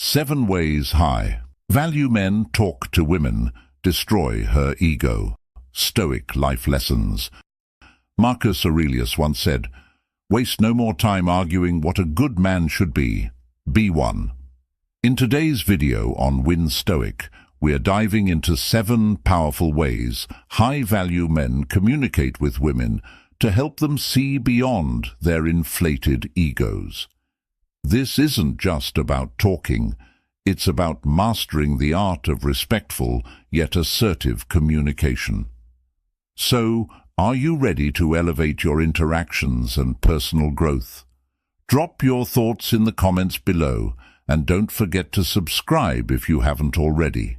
7 ways high value men talk to women destroy her ego. Stoic life lessons. Marcus Aurelius once said, "Waste no more time arguing what a good man should be. Be one." In today's video on Win Stoic, we are diving into 7 powerful ways high-value men communicate with women to help them see beyond their inflated egos. This isn't just about talking, it's about mastering the art of respectful yet assertive communication. So, are you ready to elevate your interactions and personal growth? Drop your thoughts in the comments below, and don't forget to subscribe if you haven't already.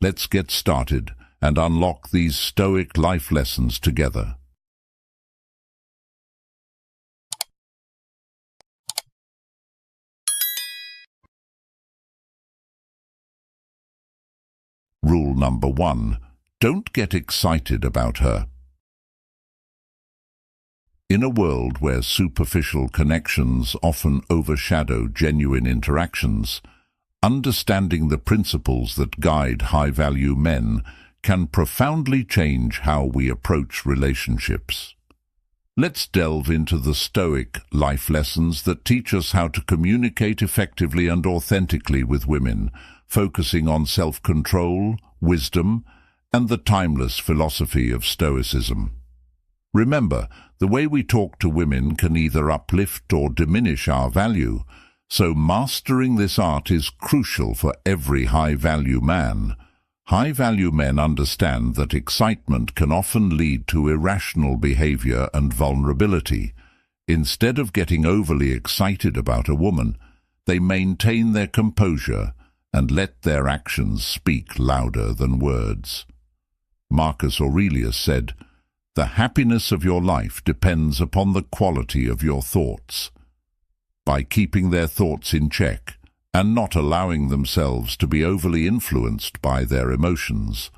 Let's get started and unlock these Stoic life lessons together. Rule number 1. Don't get excited about her. In a world where superficial connections often overshadow genuine interactions, understanding the principles that guide high-value men can profoundly change how we approach relationships. Let's delve into the Stoic life lessons that teach us how to communicate effectively and authentically with women, focusing on self-control, wisdom, and the timeless philosophy of Stoicism. Remember, the way we talk to women can either uplift or diminish our value, so mastering this art is crucial for every high-value man. High-value men understand that excitement can often lead to irrational behavior and vulnerability. Instead of getting overly excited about a woman, they maintain their composure and let their actions speak louder than words. Marcus Aurelius said, "The happiness of your life depends upon the quality of your thoughts." By keeping their thoughts in check and not allowing themselves to be overly influenced by their emotions,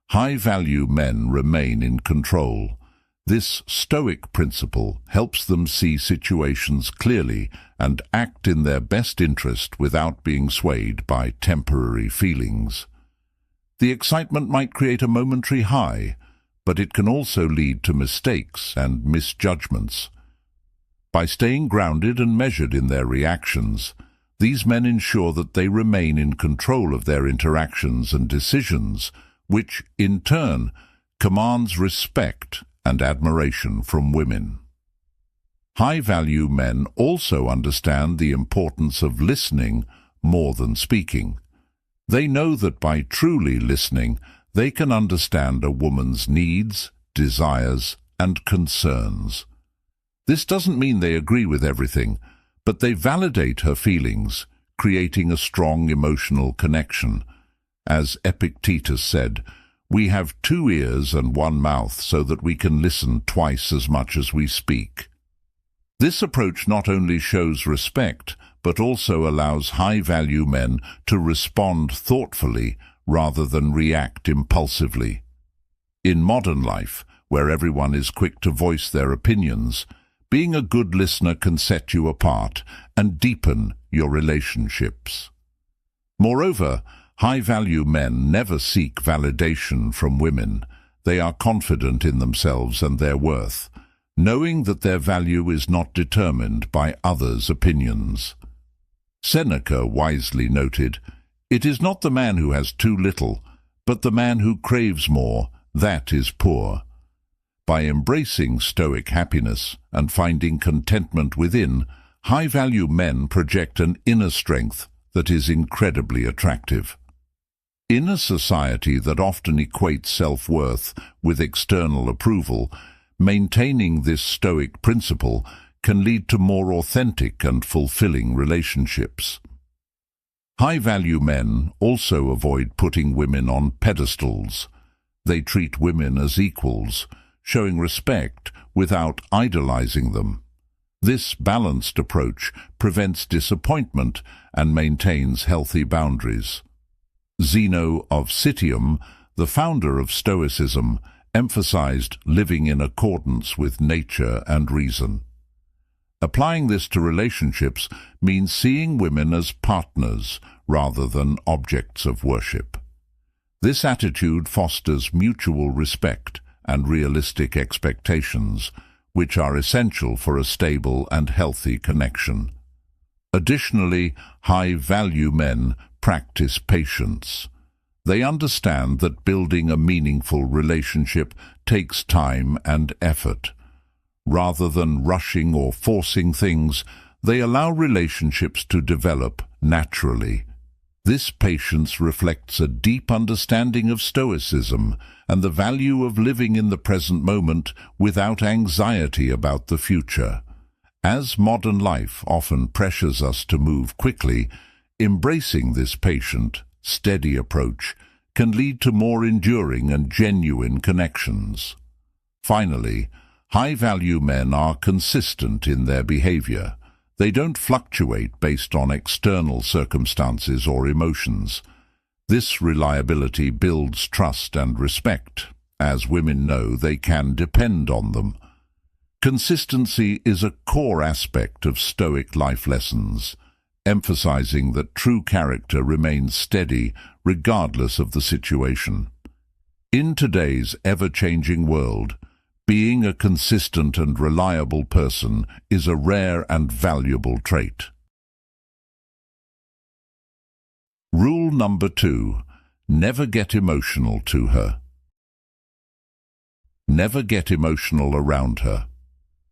high-value men remain in control. This Stoic principle helps them see situations clearly and act in their best interest without being swayed by temporary feelings. The excitement might create a momentary high, but it can also lead to mistakes and misjudgments. By staying grounded and measured in their reactions, these men ensure that they remain in control of their interactions and decisions, which, in turn, commands respect and admiration from women. High-value men also understand the importance of listening more than speaking. They know that by truly listening, they can understand a woman's needs, desires, and concerns. This doesn't mean they agree with everything, but they validate her feelings, creating a strong emotional connection. As Epictetus said, "We have 2 ears and 1 mouth so that we can listen twice as much as we speak." This approach not only shows respect, but also allows high-value men to respond thoughtfully rather than react impulsively. In modern life, where everyone is quick to voice their opinions, being a good listener can set you apart and deepen your relationships. Moreover, high-value men never seek validation from women. They are confident in themselves and their worth, knowing that their value is not determined by others' opinions. Seneca wisely noted, "It is not the man who has too little, but the man who craves more, that is poor." By embracing Stoic happiness and finding contentment within, high-value men project an inner strength that is incredibly attractive. In a society that often equates self-worth with external approval, maintaining this Stoic principle can lead to more authentic and fulfilling relationships. High-value men also avoid putting women on pedestals. They treat women as equals, showing respect without idolizing them. This balanced approach prevents disappointment and maintains healthy boundaries. Zeno of Citium, the founder of Stoicism, emphasized living in accordance with nature and reason. Applying this to relationships means seeing women as partners rather than objects of worship. This attitude fosters mutual respect and realistic expectations, which are essential for a stable and healthy connection. Additionally, high-value men practice patience. They understand that building a meaningful relationship takes time and effort. Rather than rushing or forcing things, they allow relationships to develop naturally. This patience reflects a deep understanding of Stoicism and the value of living in the present moment without anxiety about the future. As modern life often pressures us to move quickly, embracing this patient, steady approach can lead to more enduring and genuine connections. Finally, high-value men are consistent in their behavior. They don't fluctuate based on external circumstances or emotions. This reliability builds trust and respect, as women know they can depend on them. Consistency is a core aspect of Stoic life lessons, emphasizing that true character remains steady regardless of the situation. In today's ever-changing world, being a consistent and reliable person is a rare and valuable trait. Rule number 2. Never get emotional to her. Never get emotional around her.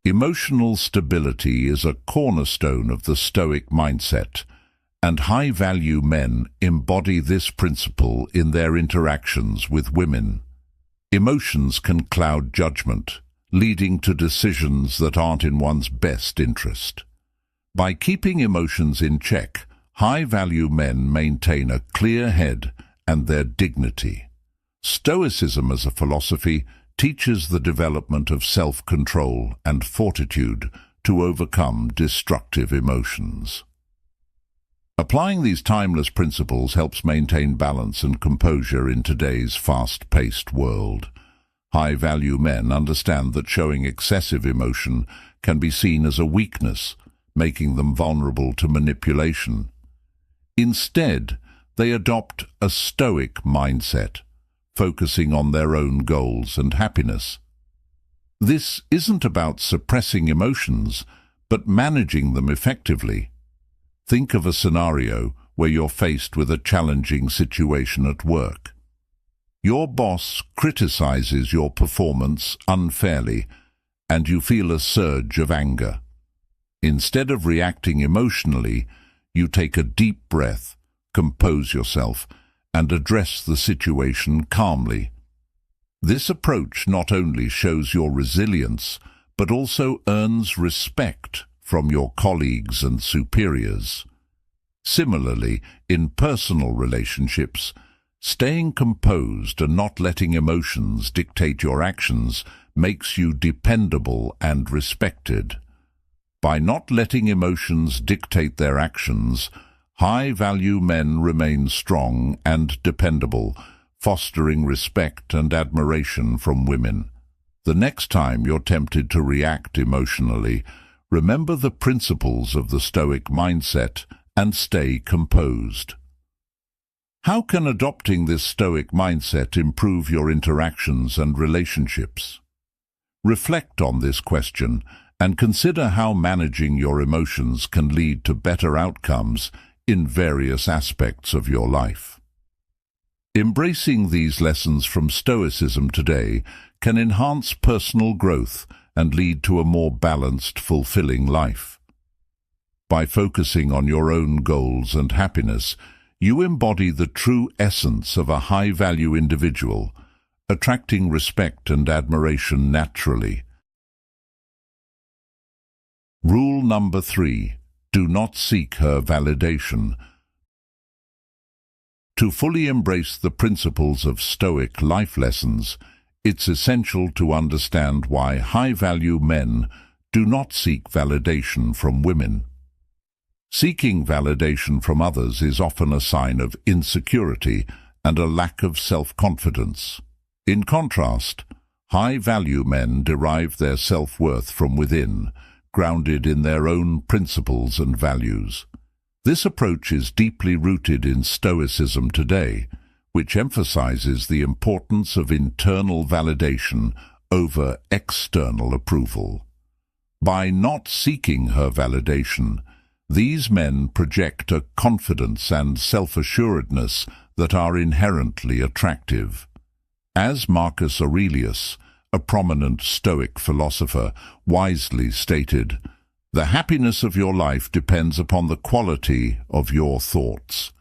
Emotional stability is a cornerstone of the Stoic mindset, and high-value men embody this principle in their interactions with women. Emotions can cloud judgment, leading to decisions that aren't in one's best interest. By keeping emotions in check, high-value men maintain a clear head and their dignity. Stoicism as a philosophy teaches the development of self-control and fortitude to overcome destructive emotions. Applying these timeless principles helps maintain balance and composure in today's fast-paced world. High-value men understand that showing excessive emotion can be seen as a weakness, making them vulnerable to manipulation. Instead, they adopt a Stoic mindset, focusing on their own goals and happiness. This isn't about suppressing emotions, but managing them effectively. Think of a scenario where you're faced with a challenging situation at work. Your boss criticizes your performance unfairly, and you feel a surge of anger. Instead of reacting emotionally, you take a deep breath, compose yourself, and address the situation calmly. This approach not only shows your resilience, but also earns respect from your colleagues and superiors. Similarly, in personal relationships, staying composed and not letting emotions dictate your actions makes you dependable and respected. By not letting emotions dictate their actions, high-value men remain strong and dependable, fostering respect and admiration from women. The next time you're tempted to react emotionally, remember the principles of the Stoic mindset and stay composed. How can adopting this Stoic mindset improve your interactions and relationships? Reflect on this question and consider how managing your emotions can lead to better outcomes in various aspects of your life. Embracing these lessons from Stoicism today can enhance personal growth and lead to a more balanced, fulfilling life. By focusing on your own goals and happiness, you embody the true essence of a high-value individual, attracting respect and admiration naturally. Rule number 3. Do not seek her validation. To fully embrace the principles of Stoic life lessons, it's essential to understand why high-value men do not seek validation from women. Seeking validation from others is often a sign of insecurity and a lack of self-confidence. In contrast, high-value men derive their self-worth from within, grounded in their own principles and values. This approach is deeply rooted in Stoicism today, which emphasizes the importance of internal validation over external approval. By not seeking her validation, these men project a confidence and self-assuredness that are inherently attractive. As Marcus Aurelius, a prominent Stoic philosopher, wisely stated, "The happiness of your life depends upon the quality of your thoughts."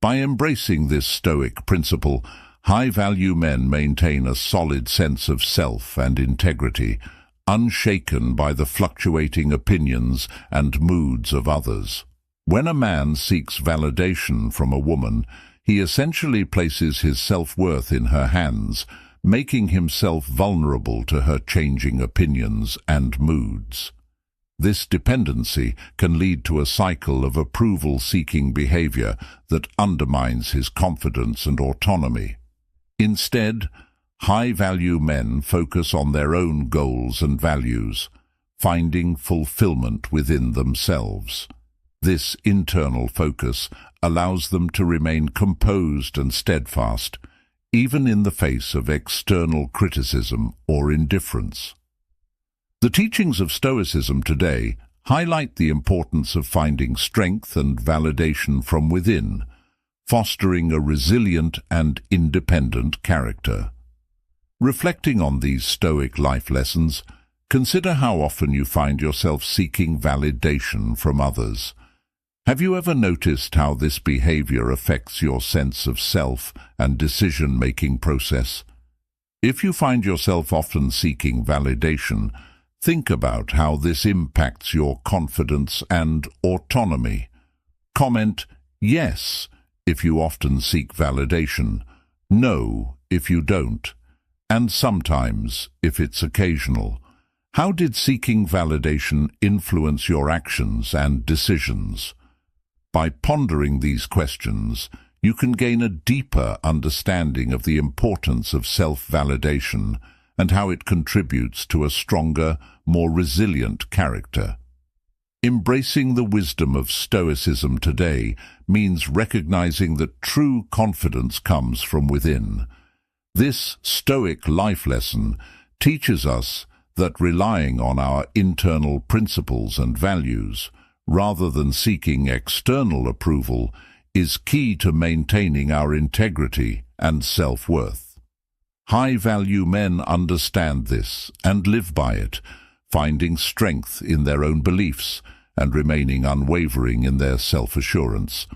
By embracing this Stoic principle, high-value men maintain a solid sense of self and integrity, unshaken by the fluctuating opinions and moods of others. When a man seeks validation from a woman, he essentially places his self-worth in her hands, making himself vulnerable to her changing opinions and moods. This dependency can lead to a cycle of approval-seeking behavior that undermines his confidence and autonomy. Instead, high-value men focus on their own goals and values, finding fulfillment within themselves. This internal focus allows them to remain composed and steadfast, even in the face of external criticism or indifference. The teachings of Stoicism today highlight the importance of finding strength and validation from within, fostering a resilient and independent character. Reflecting on these Stoic life lessons, consider how often you find yourself seeking validation from others. Have you ever noticed how this behavior affects your sense of self and decision-making process? If you find yourself often seeking validation, think about how this impacts your confidence and autonomy. Comment yes if you often seek validation, no if you don't, and sometimes if it's occasional. How did seeking validation influence your actions and decisions? By pondering these questions, you can gain a deeper understanding of the importance of self-validation and how it contributes to a stronger, more resilient character. Embracing the wisdom of Stoicism today means recognizing that true confidence comes from within. This Stoic life lesson teaches us that relying on our internal principles and values, rather than seeking external approval, is key to maintaining our integrity and self-worth. High-value men understand this and live by it, finding strength in their own beliefs and remaining unwavering in their self-assurance.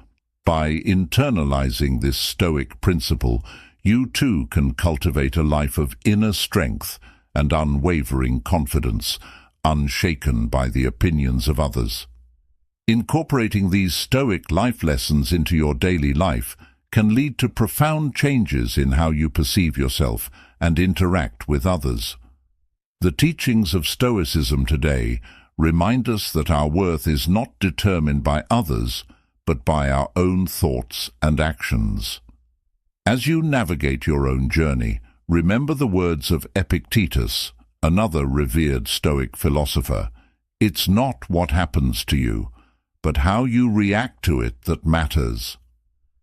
By internalizing this Stoic principle, you too can cultivate a life of inner strength and unwavering confidence, unshaken by the opinions of others. Incorporating these Stoic life lessons into your daily life can lead to profound changes in how you perceive yourself and interact with others. The teachings of Stoicism today remind us that our worth is not determined by others, but by our own thoughts and actions. As you navigate your own journey, remember the words of Epictetus, another revered Stoic philosopher. It's not what happens to you, but how you react to it that matters.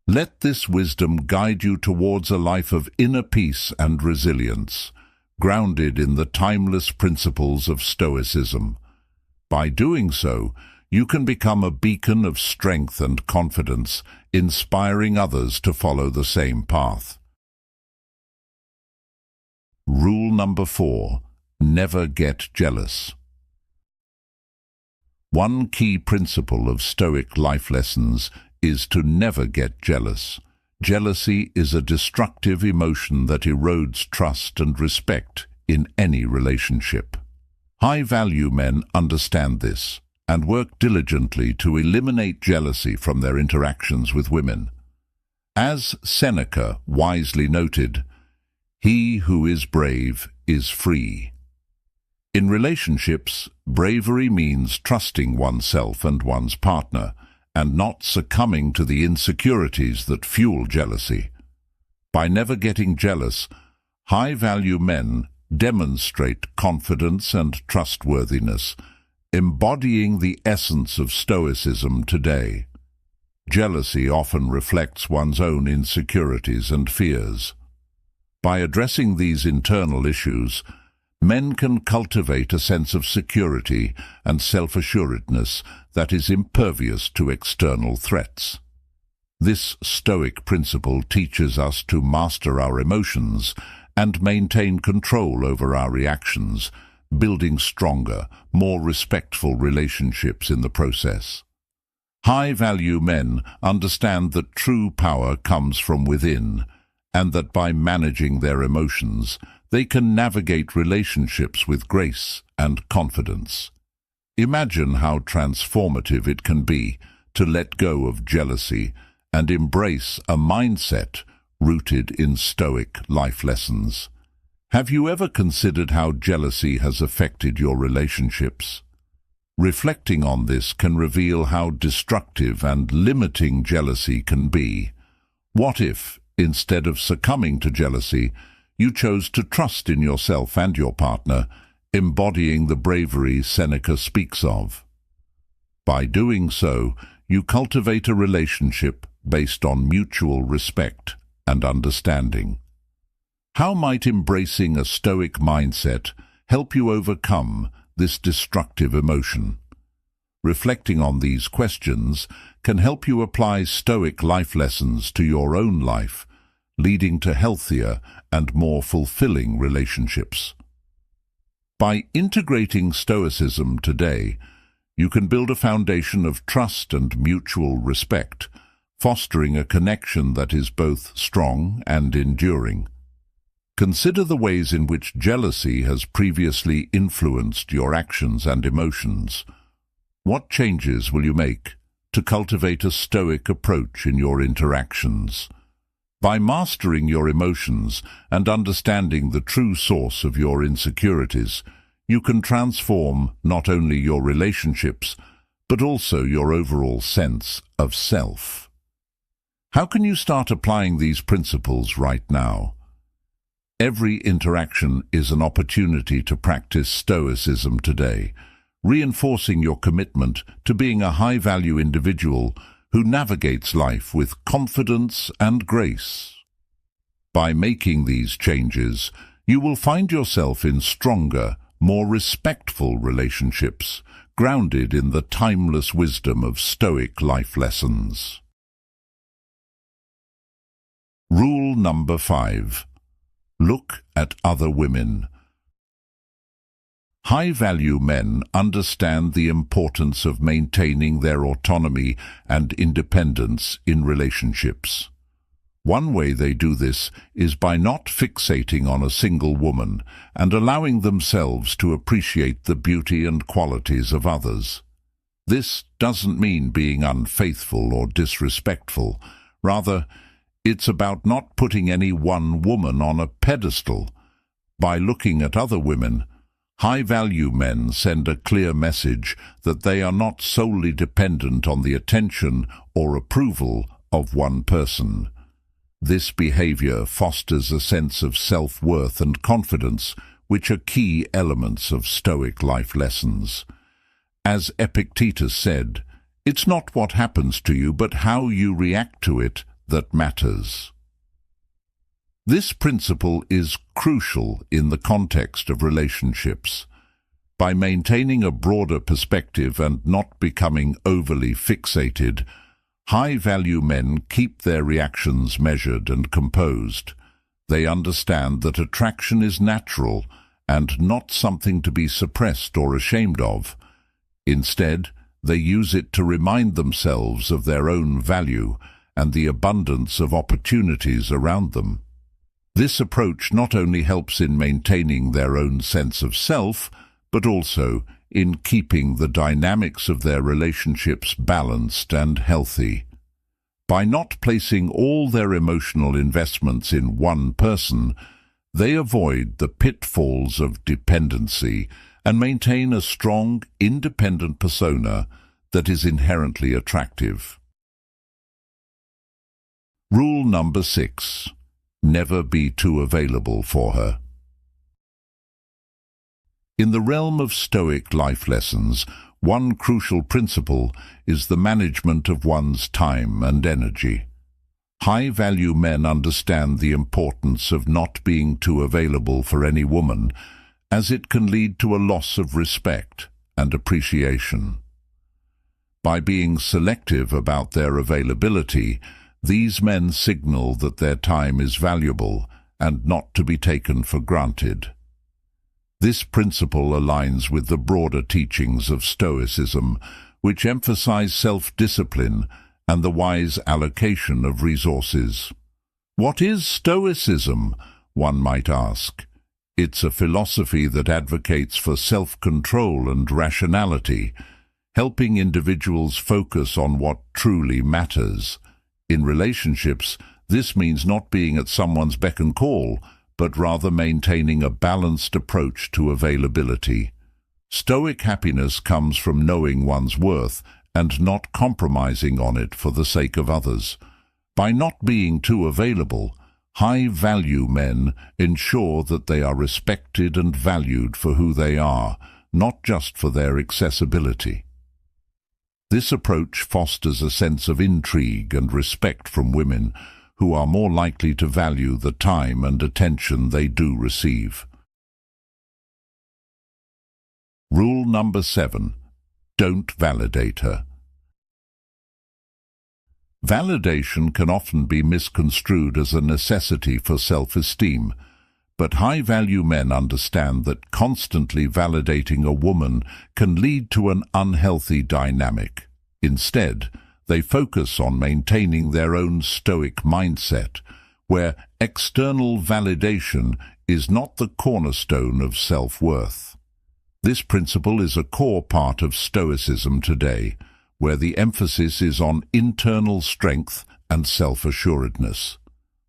Let this wisdom guide you towards a life of inner peace and resilience, grounded in the timeless principles of Stoicism. By doing so, you can become a beacon of strength and confidence, inspiring others to follow the same path. Rule number 4. Never get jealous. One key principle of Stoic life lessons is to never get jealous. Jealousy is a destructive emotion that erodes trust and respect in any relationship. High-value men understand this and work diligently to eliminate jealousy from their interactions with women. As Seneca wisely noted, "He who is brave is free." In relationships, bravery means trusting oneself and one's partner, and not succumbing to the insecurities that fuel jealousy. By never getting jealous, high-value men demonstrate confidence and trustworthiness, Embodying the essence of Stoicism today. Jealousy often reflects one's own insecurities and fears. By addressing these internal issues, men can cultivate a sense of security and self-assuredness that is impervious to external threats. This Stoic principle teaches us to master our emotions and maintain control over our reactions, building stronger, more respectful relationships in the process. High-value men understand that true power comes from within, and that by managing their emotions, they can navigate relationships with grace and confidence. Imagine how transformative it can be to let go of jealousy and embrace a mindset rooted in Stoic life lessons. Have you ever considered how jealousy has affected your relationships? Reflecting on this can reveal how destructive and limiting jealousy can be. What if, instead of succumbing to jealousy, you chose to trust in yourself and your partner, embodying the bravery Seneca speaks of? By doing so, you cultivate a relationship based on mutual respect and understanding. How might embracing a Stoic mindset help you overcome this destructive emotion? Reflecting on these questions can help you apply Stoic life lessons to your own life, leading to healthier and more fulfilling relationships. By integrating Stoicism today, you can build a foundation of trust and mutual respect, fostering a connection that is both strong and enduring. Consider the ways in which jealousy has previously influenced your actions and emotions. What changes will you make to cultivate a Stoic approach in your interactions? By mastering your emotions and understanding the true source of your insecurities, you can transform not only your relationships, but also your overall sense of self. How can you start applying these principles right now? Every interaction is an opportunity to practice Stoicism today, reinforcing your commitment to being a high-value individual who navigates life with confidence and grace. By making these changes, you will find yourself in stronger, more respectful relationships, grounded in the timeless wisdom of Stoic life lessons. Rule number 5. Look at other women. High-value men understand the importance of maintaining their autonomy and independence in relationships. One way they do this is by not fixating on a single woman and allowing themselves to appreciate the beauty and qualities of others. This doesn't mean being unfaithful or disrespectful. Rather, it's about not putting any one woman on a pedestal. By looking at other women, high-value men send a clear message that they are not solely dependent on the attention or approval of one person. This behavior fosters a sense of self-worth and confidence, which are key elements of Stoic life lessons. As Epictetus said, "It's not what happens to you, but how you react to it that matters." This principle is crucial in the context of relationships. By maintaining a broader perspective and not becoming overly fixated, high-value men keep their reactions measured and composed. They understand that attraction is natural and not something to be suppressed or ashamed of. Instead, they use it to remind themselves of their own value and the abundance of opportunities around them. This approach not only helps in maintaining their own sense of self, but also in keeping the dynamics of their relationships balanced and healthy. By not placing all their emotional investments in one person, they avoid the pitfalls of dependency and maintain a strong, independent persona that is inherently attractive. Rule number 6. Never be too available for her. In the realm of Stoic life lessons, one crucial principle is the management of one's time and energy. High-value men understand the importance of not being too available for any woman, as it can lead to a loss of respect and appreciation. By being selective about their availability, these men signal that their time is valuable and not to be taken for granted. This principle aligns with the broader teachings of Stoicism, which emphasize self-discipline and the wise allocation of resources. What is Stoicism, one might ask? It's a philosophy that advocates for self-control and rationality, helping individuals focus on what truly matters. In relationships, this means not being at someone's beck and call, but rather maintaining a balanced approach to availability. Stoic happiness comes from knowing one's worth and not compromising on it for the sake of others. By not being too available, high-value men ensure that they are respected and valued for who they are, not just for their accessibility. This approach fosters a sense of intrigue and respect from women, who are more likely to value the time and attention they do receive. Rule number 7. Don't validate her. Validation can often be misconstrued as a necessity for self-esteem, but high-value men understand that constantly validating a woman can lead to an unhealthy dynamic. Instead, they focus on maintaining their own Stoic mindset, where external validation is not the cornerstone of self-worth. This principle is a core part of Stoicism today, where the emphasis is on internal strength and self-assuredness.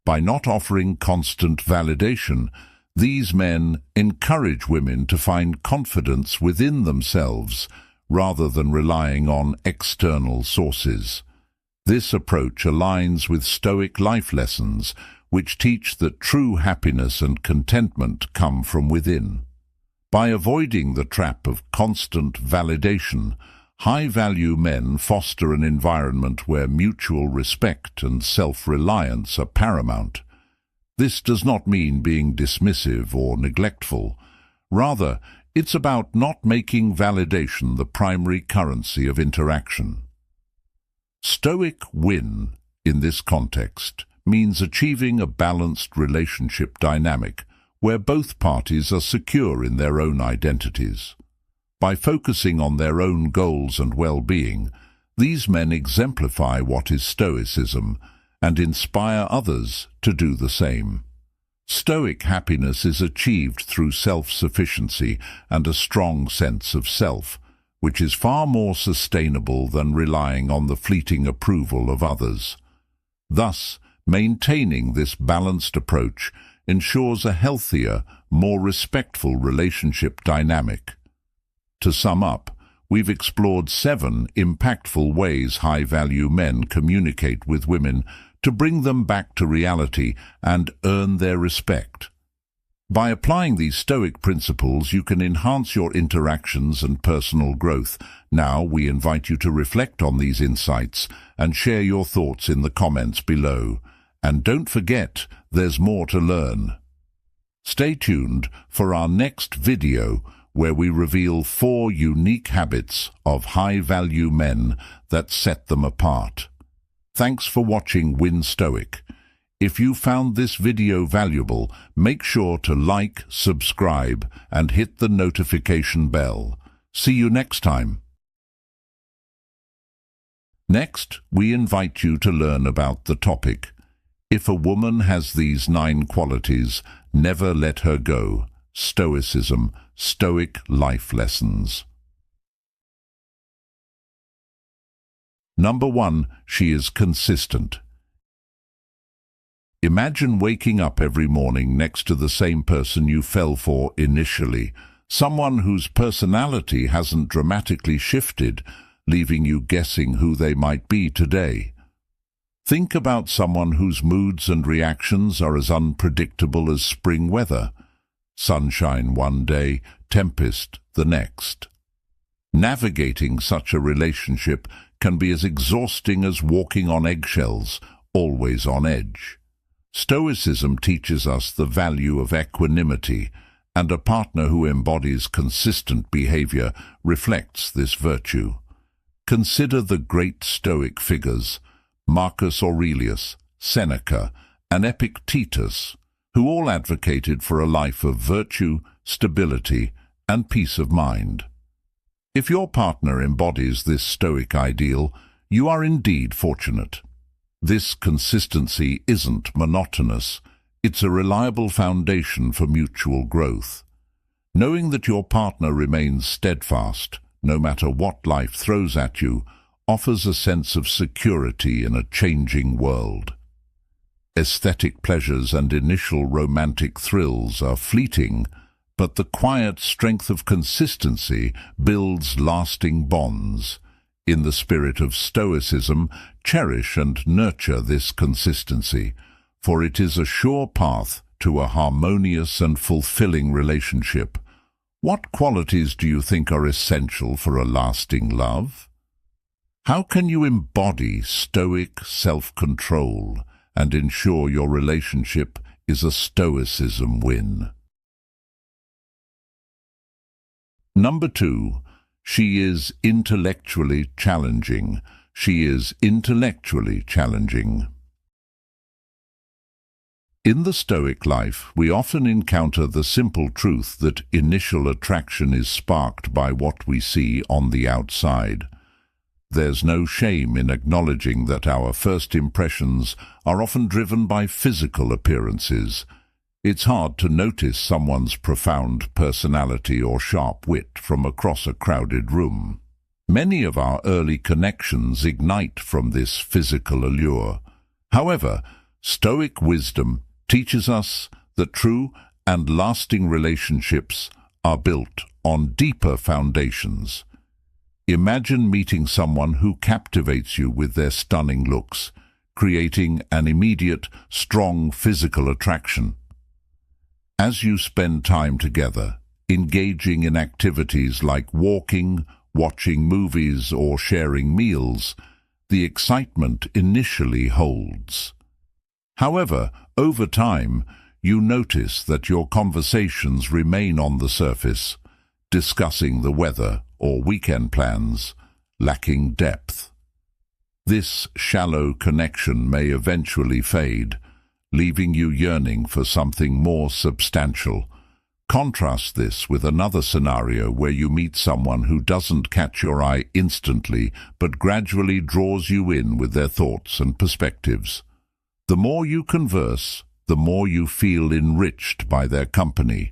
By not offering constant validation, these men encourage women to find confidence within themselves rather than relying on external sources. This approach aligns with Stoic life lessons, which teach that true happiness and contentment come from within. By avoiding the trap of constant validation, high-value men foster an environment where mutual respect and self-reliance are paramount. This does not mean being dismissive or neglectful. Rather, it's about not making validation the primary currency of interaction. Stoic win, in this context, means achieving a balanced relationship dynamic where both parties are secure in their own identities. By focusing on their own goals and well-being, these men exemplify what is Stoicism and inspire others to do the same. Stoic happiness is achieved through self-sufficiency and a strong sense of self, which is far more sustainable than relying on the fleeting approval of others. Thus, maintaining this balanced approach ensures a healthier, more respectful relationship dynamic. To sum up, we've explored 7 impactful ways high-value men communicate with women to bring them back to reality and earn their respect. By applying these Stoic principles, you can enhance your interactions and personal growth. Now, we invite you to reflect on these insights and share your thoughts in the comments below. And don't forget, there's more to learn. Stay tuned for our next video, where we reveal 4 unique habits of high-value men that set them apart. Thanks for watching Win Stoic. If you found this video valuable, make sure to like, subscribe, and hit the notification bell. See you next time. Next, we invite you to learn about the topic, if a woman has these 9 qualities, never let her go. Stoicism, Stoic life lessons. Number 1, she is consistent. Imagine waking up every morning next to the same person you fell for initially, someone whose personality hasn't dramatically shifted, leaving you guessing who they might be today. Think about someone whose moods and reactions are as unpredictable as spring weather. Sunshine one day, tempest the next. Navigating such a relationship can be as exhausting as walking on eggshells, always on edge. Stoicism teaches us the value of equanimity, and a partner who embodies consistent behavior reflects this virtue. Consider the great Stoic figures, Marcus Aurelius, Seneca, and Epictetus, who all advocated for a life of virtue, stability, and peace of mind. If your partner embodies this Stoic ideal, you are indeed fortunate. This consistency isn't monotonous. It's a reliable foundation for mutual growth. Knowing that your partner remains steadfast, no matter what life throws at you, offers a sense of security in a changing world. Aesthetic pleasures and initial romantic thrills are fleeting, but the quiet strength of consistency builds lasting bonds. In the spirit of Stoicism, cherish and nurture this consistency, for it is a sure path to a harmonious and fulfilling relationship. What qualities do you think are essential for a lasting love? How can you embody Stoic self-control and ensure your relationship is a Stoicism win? Number 2. She is intellectually challenging. She is intellectually challenging. In the Stoic life, we often encounter the simple truth that initial attraction is sparked by what we see on the outside. There's no shame in acknowledging that our first impressions are often driven by physical appearances. It's hard to notice someone's profound personality or sharp wit from across a crowded room. Many of our early connections ignite from this physical allure. However, Stoic wisdom teaches us that true and lasting relationships are built on deeper foundations. Imagine meeting someone who captivates you with their stunning looks, creating an immediate, strong physical attraction. As you spend time together, engaging in activities like walking, watching movies, or sharing meals, the excitement initially holds. However, over time, you notice that your conversations remain on the surface, discussing the weather or weekend plans, lacking depth. This shallow connection may eventually fade, leaving you yearning for something more substantial. Contrast this with another scenario where you meet someone who doesn't catch your eye instantly but gradually draws you in with their thoughts and perspectives. The more you converse, the more you feel enriched by their company.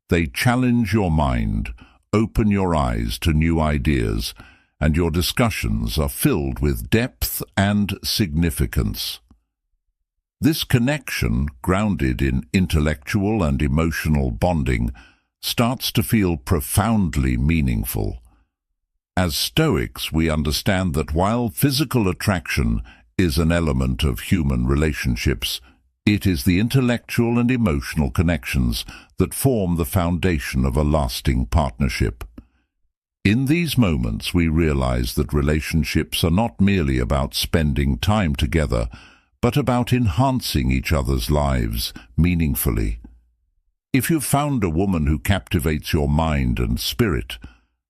They challenge your mind, open your eyes to new ideas, and your discussions are filled with depth and significance. This connection, grounded in intellectual and emotional bonding, starts to feel profoundly meaningful. As Stoics, we understand that while physical attraction is an element of human relationships, it is the intellectual and emotional connections that form the foundation of a lasting partnership. In these moments, we realize that relationships are not merely about spending time together, but about enhancing each other's lives meaningfully. If you've found a woman who captivates your mind and spirit,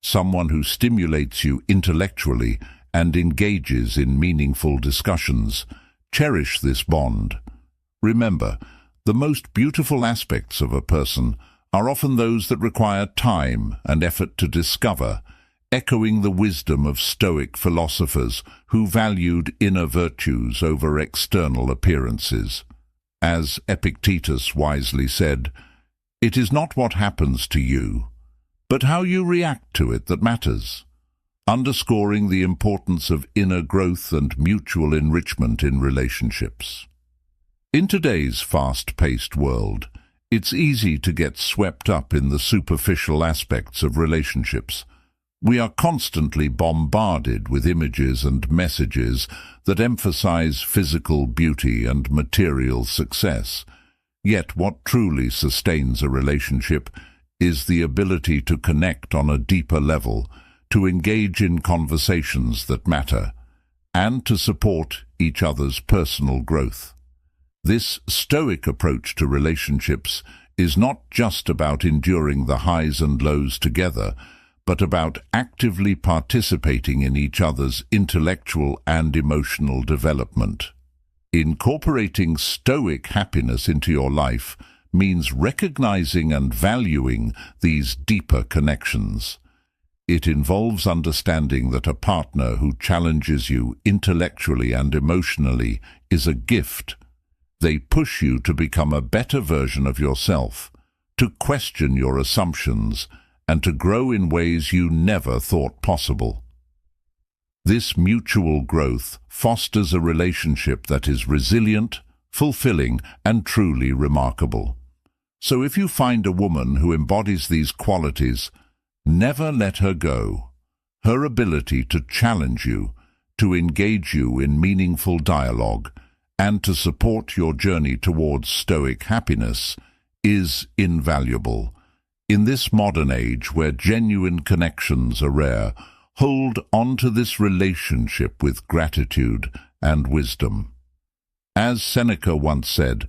someone who stimulates you intellectually and engages in meaningful discussions, cherish this bond. Remember, the most beautiful aspects of a person are often those that require time and effort to discover, echoing the wisdom of Stoic philosophers who valued inner virtues over external appearances. As Epictetus wisely said, "It is not what happens to you, but how you react to it that matters," underscoring the importance of inner growth and mutual enrichment in relationships. In today's fast-paced world, it's easy to get swept up in the superficial aspects of relationships. We are constantly bombarded with images and messages that emphasize physical beauty and material success. Yet what truly sustains a relationship is the ability to connect on a deeper level, to engage in conversations that matter, and to support each other's personal growth. This Stoic approach to relationships is not just about enduring the highs and lows together, but about actively participating in each other's intellectual and emotional development. Incorporating Stoic happiness into your life means recognizing and valuing these deeper connections. It involves understanding that a partner who challenges you intellectually and emotionally is a gift. They push you to become a better version of yourself, to question your assumptions, and to grow in ways you never thought possible. This mutual growth fosters a relationship that is resilient, fulfilling, and truly remarkable. So if you find a woman who embodies these qualities, never let her go. Her ability to challenge you, to engage you in meaningful dialogue, and to support your journey towards Stoic happiness is invaluable. In this modern age where genuine connections are rare, hold on to this relationship with gratitude and wisdom. As Seneca once said,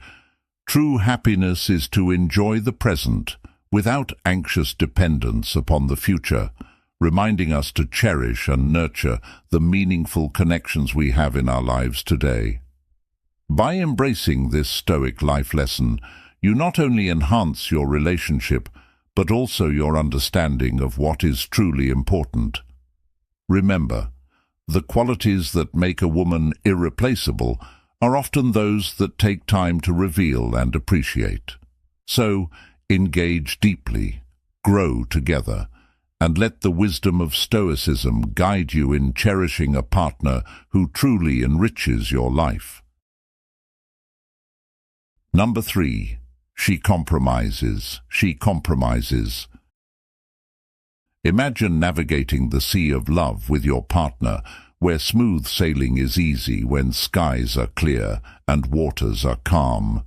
true happiness is to enjoy the present without anxious dependence upon the future, reminding us to cherish and nurture the meaningful connections we have in our lives today. By embracing this Stoic life lesson, you not only enhance your relationship, but also your understanding of what is truly important. Remember, the qualities that make a woman irreplaceable are often those that take time to reveal and appreciate. So, engage deeply, grow together, and let the wisdom of Stoicism guide you in cherishing a partner who truly enriches your life. Number 3. She compromises. She compromises. Imagine navigating the sea of love with your partner, where smooth sailing is easy when skies are clear and waters are calm.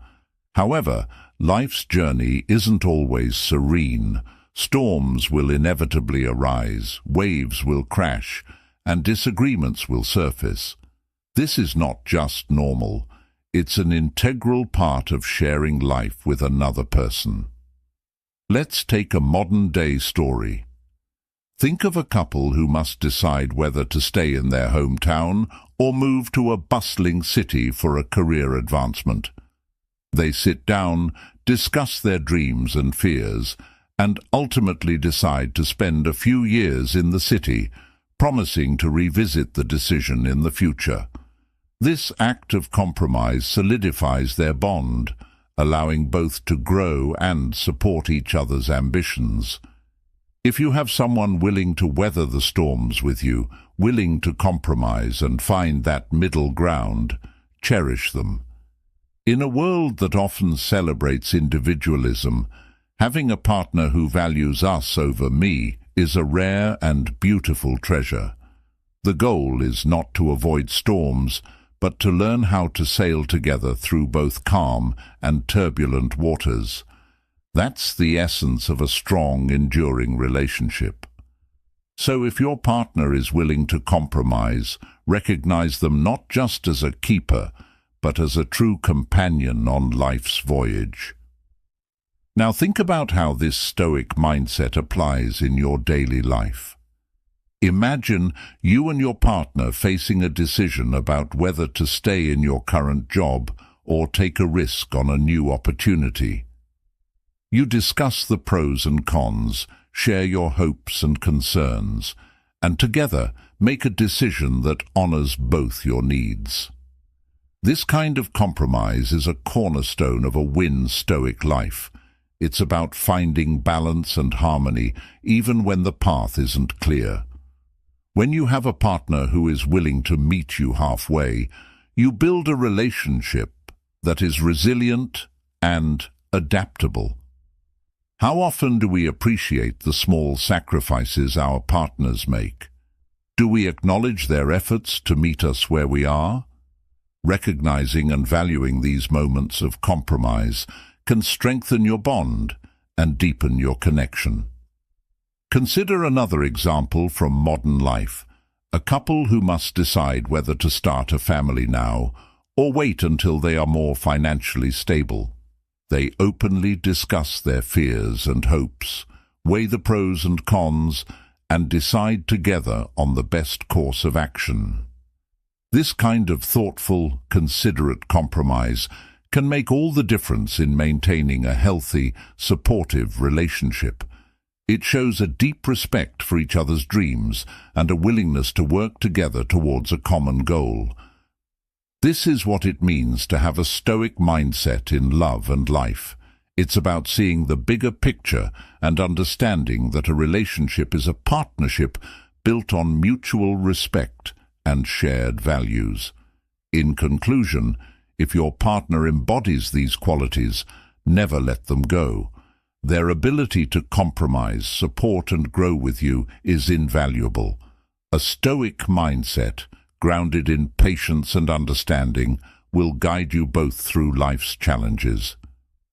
However, life's journey isn't always serene. Storms will inevitably arise, waves will crash, and disagreements will surface. This is not just normal. It's an integral part of sharing life with another person. Let's take a modern-day story. Think of a couple who must decide whether to stay in their hometown or move to a bustling city for a career advancement. They sit down, discuss their dreams and fears, and ultimately decide to spend a few years in the city, promising to revisit the decision in the future. This act of compromise solidifies their bond, allowing both to grow and support each other's ambitions. If you have someone willing to weather the storms with you, willing to compromise and find that middle ground, cherish them. In a world that often celebrates individualism, having a partner who values us over me is a rare and beautiful treasure. The goal is not to avoid storms, but to learn how to sail together through both calm and turbulent waters. That's the essence of a strong, enduring relationship. So if your partner is willing to compromise, recognize them not just as a keeper, but as a true companion on life's voyage. Now think about how this Stoic mindset applies in your daily life. Imagine you and your partner facing a decision about whether to stay in your current job or take a risk on a new opportunity. You discuss the pros and cons, share your hopes and concerns, and together make a decision that honors both your needs. This kind of compromise is a cornerstone of a Stoic life. It's about finding balance and harmony even when the path isn't clear. When you have a partner who is willing to meet you halfway, you build a relationship that is resilient and adaptable. How often do we appreciate the small sacrifices our partners make? Do we acknowledge their efforts to meet us where we are? Recognizing and valuing these moments of compromise can strengthen your bond and deepen your connection. Consider another example from modern life, a couple who must decide whether to start a family now or wait until they are more financially stable. They openly discuss their fears and hopes, weigh the pros and cons, and decide together on the best course of action. This kind of thoughtful, considerate compromise can make all the difference in maintaining a healthy, supportive relationship. It shows a deep respect for each other's dreams and a willingness to work together towards a common goal. This is what it means to have a Stoic mindset in love and life. It's about seeing the bigger picture and understanding that a relationship is a partnership built on mutual respect and shared values. In conclusion, if your partner embodies these qualities, never let them go. Their ability to compromise, support and grow with you is invaluable. A Stoic mindset, grounded in patience and understanding, will guide you both through life's challenges.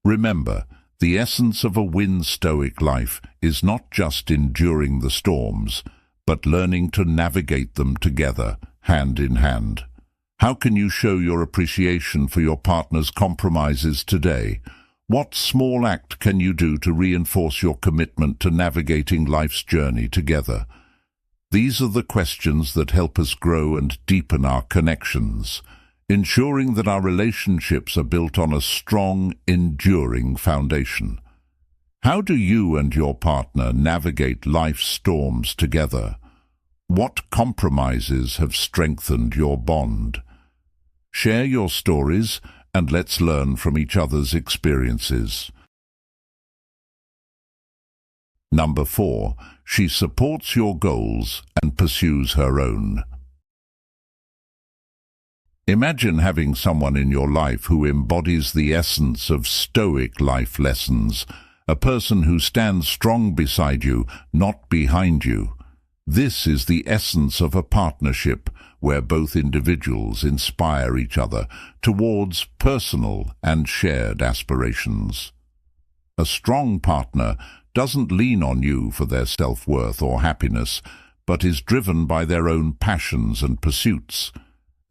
Remember, the essence of a Stoic life is not just enduring the storms, but learning to navigate them together, hand in hand. How can you show your appreciation for your partner's compromises today? What small act can you do to reinforce your commitment to navigating life's journey together? These are the questions that help us grow and deepen our connections, ensuring that our relationships are built on a strong, enduring foundation. How do you and your partner navigate life's storms together? What compromises have strengthened your bond? Share your stories and let's learn from each other's experiences. Number 4. She supports your goals and pursues her own. Imagine having someone in your life who embodies the essence of Stoic life lessons, a person who stands strong beside you, not behind you. This is the essence of a partnership where both individuals inspire each other towards personal and shared aspirations. A strong partner doesn't lean on you for their self-worth or happiness, but is driven by their own passions and pursuits.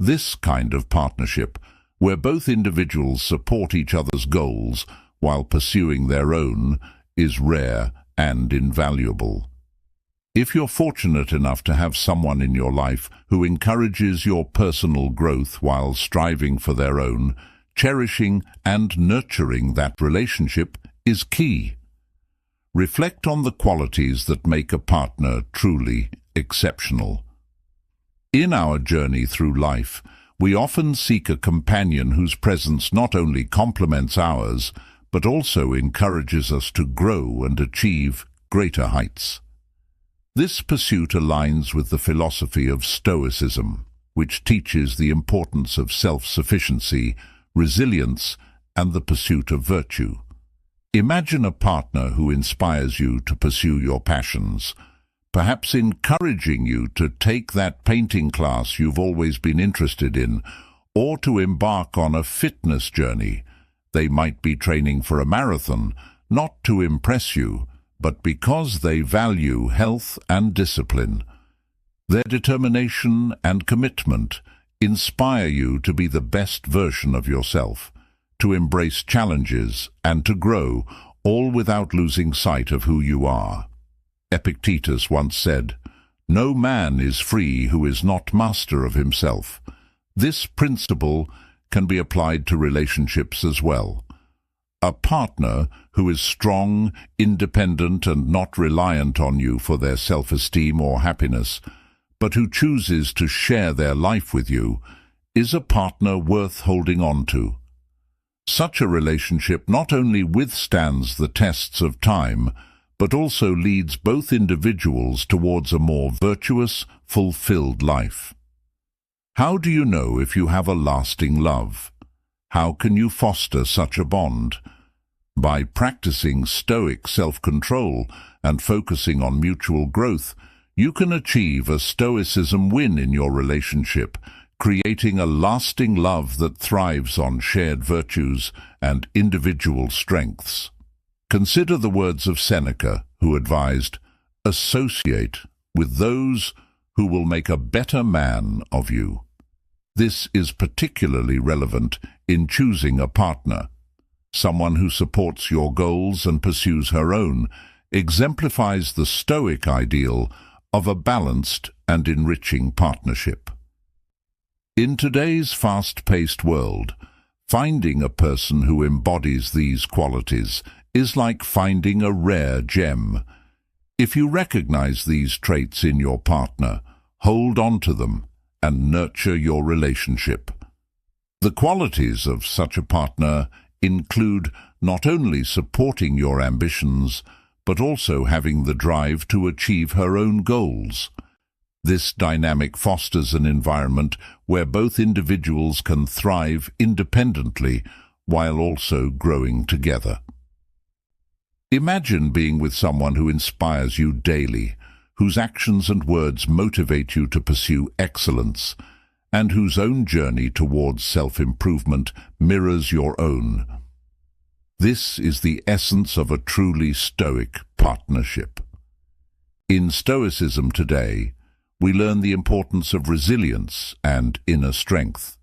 This kind of partnership, where both individuals support each other's goals while pursuing their own, is rare and invaluable. If you're fortunate enough to have someone in your life who encourages your personal growth while striving for their own, cherishing and nurturing that relationship is key. Reflect on the qualities that make a partner truly exceptional. In our journey through life, we often seek a companion whose presence not only complements ours, but also encourages us to grow and achieve greater heights. This pursuit aligns with the philosophy of Stoicism, which teaches the importance of self-sufficiency, resilience, and the pursuit of virtue. Imagine a partner who inspires you to pursue your passions, perhaps encouraging you to take that painting class you've always been interested in, or to embark on a fitness journey. They might be training for a marathon, not to impress you, but because they value health and discipline. Their determination and commitment inspire you to be the best version of yourself, to embrace challenges and to grow, all without losing sight of who you are. Epictetus once said, "No man is free who is not master of himself." This principle can be applied to relationships as well. A partner who is strong, independent, and not reliant on you for their self-esteem or happiness, but who chooses to share their life with you, is a partner worth holding on to. Such a relationship not only withstands the tests of time, but also leads both individuals towards a more virtuous, fulfilled life. How do you know if you have a lasting love? How can you foster such a bond? By practicing Stoic self-control and focusing on mutual growth, you can achieve a Stoicism win in your relationship, creating a lasting love that thrives on shared virtues and individual strengths. Consider the words of Seneca, who advised, "Associate with those who will make a better man of you." This is particularly relevant in choosing a partner. Someone who supports your goals and pursues her own exemplifies the Stoic ideal of a balanced and enriching partnership. In today's fast-paced world, finding a person who embodies these qualities is like finding a rare gem. If you recognize these traits in your partner, hold on to them and nurture your relationship. The qualities of such a partner include not only supporting your ambitions, but also having the drive to achieve her own goals. This dynamic fosters an environment where both individuals can thrive independently while also growing together. Imagine being with someone who inspires you daily, whose actions and words motivate you to pursue excellence, and whose own journey towards self-improvement mirrors your own. This is the essence of a truly Stoic partnership. In Stoicism today, we learn the importance of resilience and inner strength.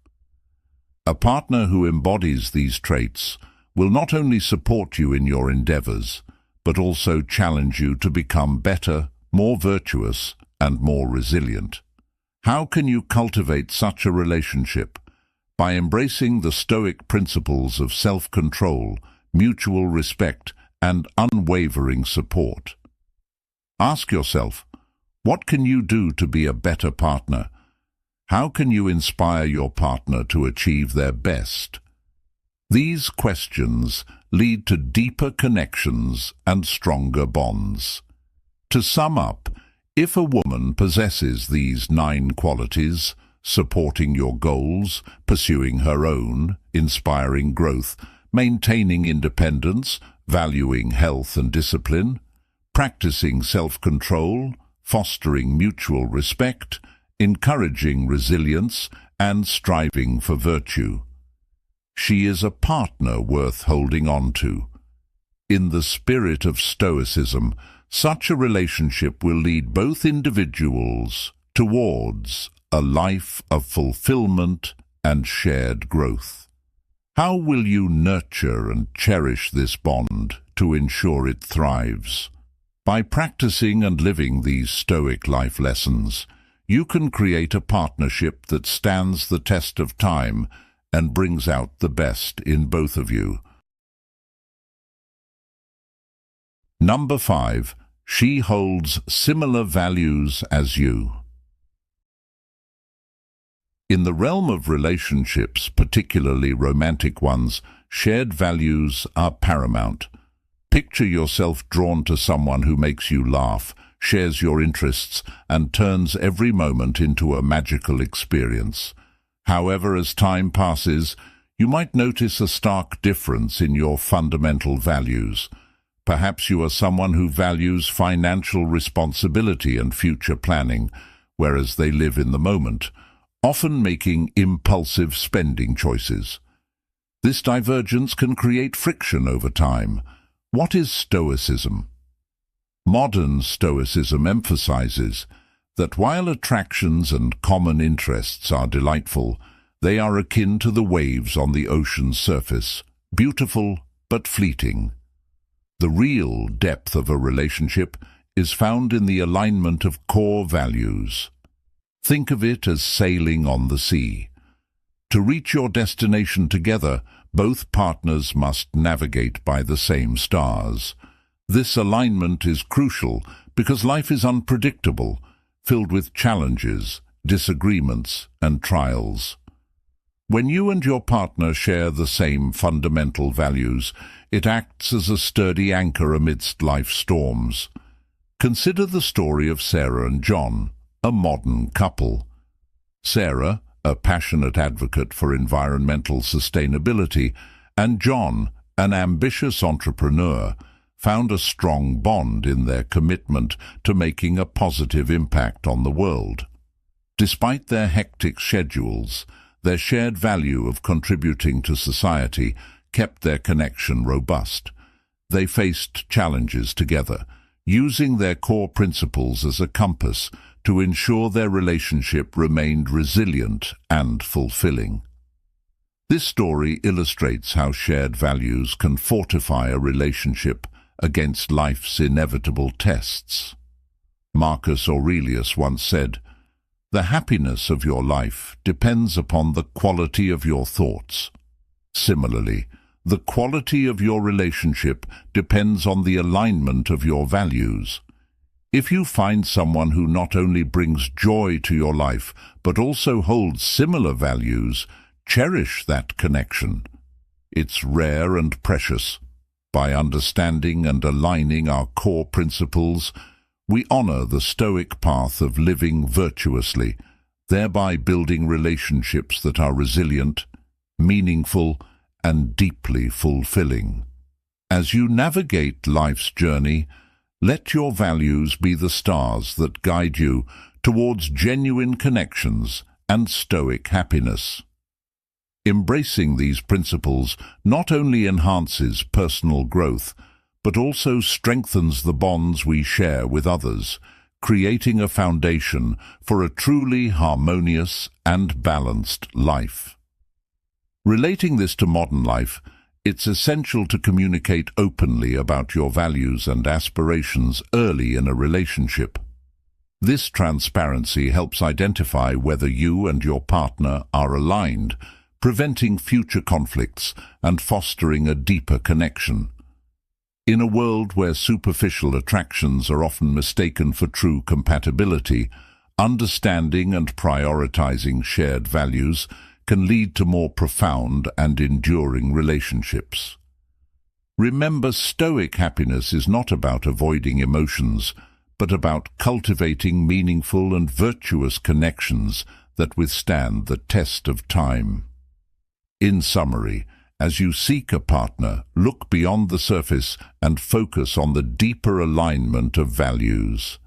A partner who embodies these traits will not only support you in your endeavors, but also challenge you to become better, more virtuous, and more resilient. How can you cultivate such a relationship? By embracing the Stoic principles of self-control, mutual respect, and unwavering support. Ask yourself, what can you do to be a better partner? How can you inspire your partner to achieve their best? These questions lead to deeper connections and stronger bonds. To sum up, if a woman possesses these 9 qualities, supporting your goals, pursuing her own, inspiring growth, maintaining independence, valuing health and discipline, practicing self-control, fostering mutual respect, encouraging resilience, and striving for virtue, she is a partner worth holding on to. In the spirit of Stoicism, such a relationship will lead both individuals towards a life of fulfillment and shared growth. How will you nurture and cherish this bond to ensure it thrives? By practicing and living these Stoic life lessons, you can create a partnership that stands the test of time and brings out the best in both of you. Number 5. She holds similar values as you. In the realm of relationships, particularly romantic ones, shared values are paramount. Picture yourself drawn to someone who makes you laugh, shares your interests, and turns every moment into a magical experience. However, as time passes, you might notice a stark difference in your fundamental values. Perhaps you are someone who values financial responsibility and future planning, whereas they live in the moment, often making impulsive spending choices. This divergence can create friction over time. What is Stoicism? Modern Stoicism emphasizes that while attractions and common interests are delightful, they are akin to the waves on the ocean's surface, beautiful but fleeting. The real depth of a relationship is found in the alignment of core values. Think of it as sailing on the sea. To reach your destination together, both partners must navigate by the same stars. This alignment is crucial because life is unpredictable, filled with challenges, disagreements, and trials. When you and your partner share the same fundamental values, it acts as a sturdy anchor amidst life's storms. Consider the story of Sarah and John, a modern couple. Sarah, a passionate advocate for environmental sustainability, and John, an ambitious entrepreneur, found a strong bond in their commitment to making a positive impact on the world. Despite their hectic schedules, their shared value of contributing to society kept their connection robust. They faced challenges together, using their core principles as a compass to ensure their relationship remained resilient and fulfilling. This story illustrates how shared values can fortify a relationship against life's inevitable tests. Marcus Aurelius once said, "The happiness of your life depends upon the quality of your thoughts." Similarly, the quality of your relationship depends on the alignment of your values. If you find someone who not only brings joy to your life, but also holds similar values, cherish that connection. It's rare and precious. By understanding and aligning our core principles, we honor the Stoic path of living virtuously, thereby building relationships that are resilient, meaningful, and deeply fulfilling. As you navigate life's journey, let your values be the stars that guide you towards genuine connections and Stoic happiness. Embracing these principles not only enhances personal growth, but also strengthens the bonds we share with others, creating a foundation for a truly harmonious and balanced life. Relating this to modern life, it's essential to communicate openly about your values and aspirations early in a relationship. This transparency helps identify whether you and your partner are aligned, preventing future conflicts and fostering a deeper connection. In a world where superficial attractions are often mistaken for true compatibility, understanding and prioritizing shared values can lead to more profound and enduring relationships. Remember, Stoic happiness is not about avoiding emotions, but about cultivating meaningful and virtuous connections that withstand the test of time. In summary, as you seek a partner, look beyond the surface and focus on the deeper alignment of values.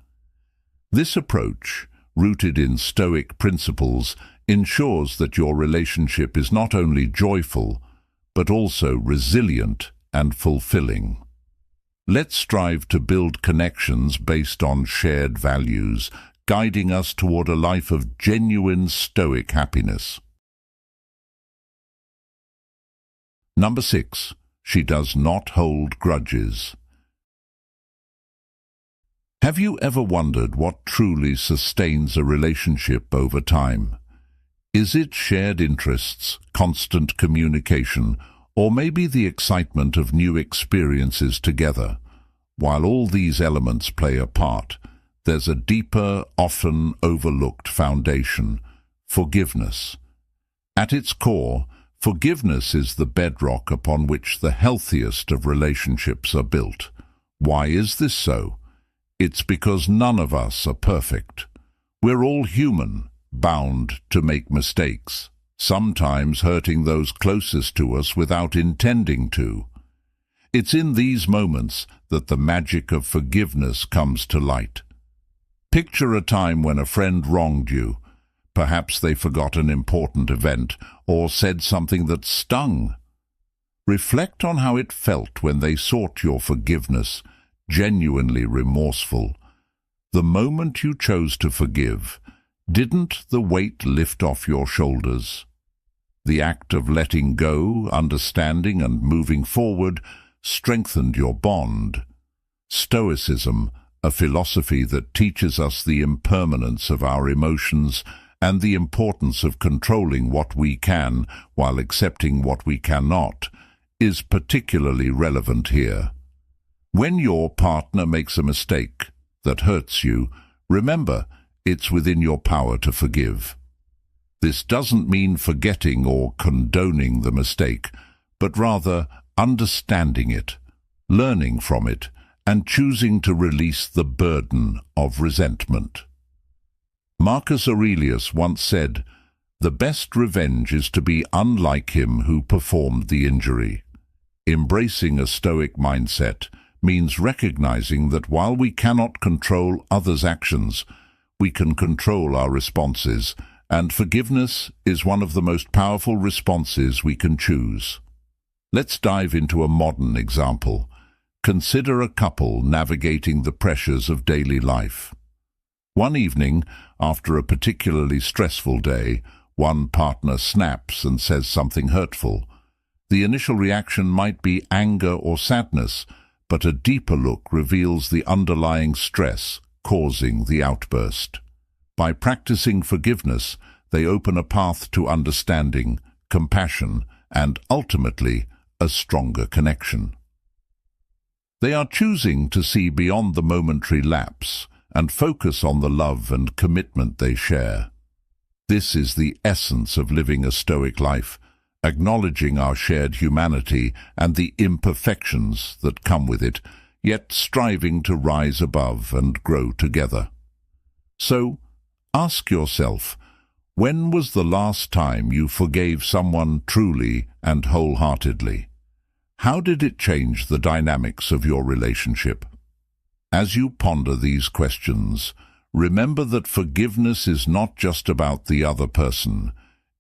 This approach, rooted in Stoic principles, ensures that your relationship is not only joyful, but also resilient and fulfilling. Let's strive to build connections based on shared values, guiding us toward a life of genuine Stoic happiness. Number 6. She does not hold grudges. Have you ever wondered what truly sustains a relationship over time? Is it shared interests, constant communication, or maybe the excitement of new experiences together? While all these elements play a part, there's a deeper, often overlooked foundation: forgiveness. At its core, forgiveness is the bedrock upon which the healthiest of relationships are built. Why is this so? It's because none of us are perfect. We're all human, bound to make mistakes, sometimes hurting those closest to us without intending to. It's in these moments that the magic of forgiveness comes to light. Picture a time when a friend wronged you. Perhaps they forgot an important event or said something that stung. Reflect on how it felt when they sought your forgiveness, genuinely remorseful. The moment you chose to forgive, didn't the weight lift off your shoulders? The act of letting go, understanding, and moving forward strengthened your bond. Stoicism, a philosophy that teaches us the impermanence of our emotions and the importance of controlling what we can while accepting what we cannot, is particularly relevant here. When your partner makes a mistake that hurts you, remember, it's within your power to forgive. This doesn't mean forgetting or condoning the mistake, but rather understanding it, learning from it, and choosing to release the burden of resentment. Marcus Aurelius once said, "The best revenge is to be unlike him who performed the injury." Embracing a Stoic mindset means recognizing that while we cannot control others' actions, we can control our responses, and forgiveness is one of the most powerful responses we can choose. Let's dive into a modern example. Consider a couple navigating the pressures of daily life. One evening, after a particularly stressful day, one partner snaps and says something hurtful. The initial reaction might be anger or sadness, but a deeper look reveals the underlying stress causing the outburst. By practicing forgiveness, they open a path to understanding, compassion, and ultimately, a stronger connection. They are choosing to see beyond the momentary lapse and focus on the love and commitment they share. This is the essence of living a Stoic life, acknowledging our shared humanity and the imperfections that come with it, yet striving to rise above and grow together. So, ask yourself, when was the last time you forgave someone truly and wholeheartedly? How did it change the dynamics of your relationship? As you ponder these questions, remember that forgiveness is not just about the other person.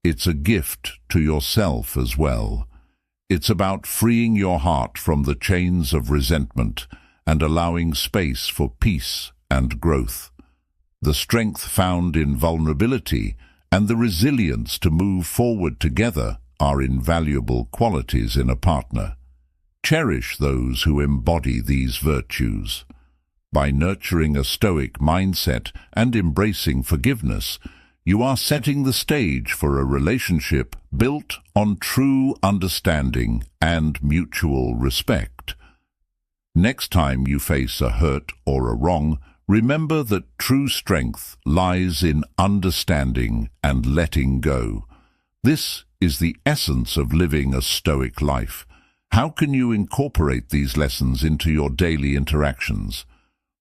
It's a gift to yourself as well. It's about freeing your heart from the chains of resentment and allowing space for peace and growth. The strength found in vulnerability and the resilience to move forward together are invaluable qualities in a partner. Cherish those who embody these virtues. By nurturing a Stoic mindset and embracing forgiveness, you are setting the stage for a relationship built on true understanding and mutual respect. Next time you face a hurt or a wrong, remember that true strength lies in understanding and letting go. This is the essence of living a Stoic life. How can you incorporate these lessons into your daily interactions?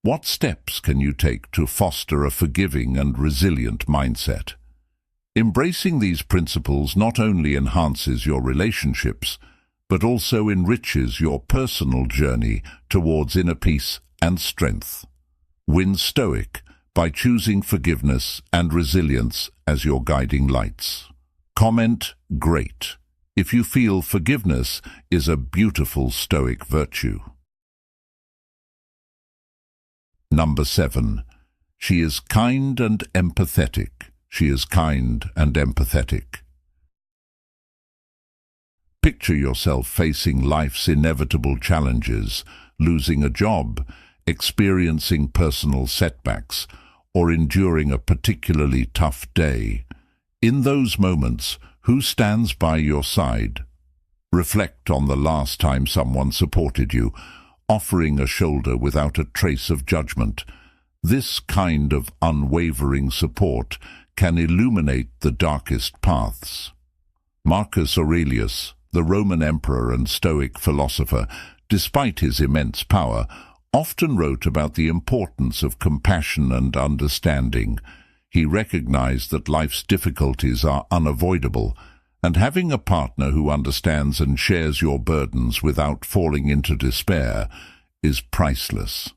What steps can you take to foster a forgiving and resilient mindset? Embracing these principles not only enhances your relationships, but also enriches your personal journey towards inner peace and strength. Win Stoic by choosing forgiveness and resilience as your guiding lights. Comment "Great" if you feel forgiveness is a beautiful Stoic virtue. Number 7. She is kind and empathetic. She is kind and empathetic. Picture yourself facing life's inevitable challenges, losing a job, experiencing personal setbacks, or enduring a particularly tough day. In those moments, who stands by your side? Reflect on the last time someone supported you, offering a shoulder without a trace of judgment. This kind of unwavering support can illuminate the darkest paths. Marcus Aurelius, the Roman emperor and Stoic philosopher, despite his immense power, often wrote about the importance of compassion and understanding. He recognized that life's difficulties are unavoidable, and having a partner who understands and shares your burdens without falling into despair is priceless.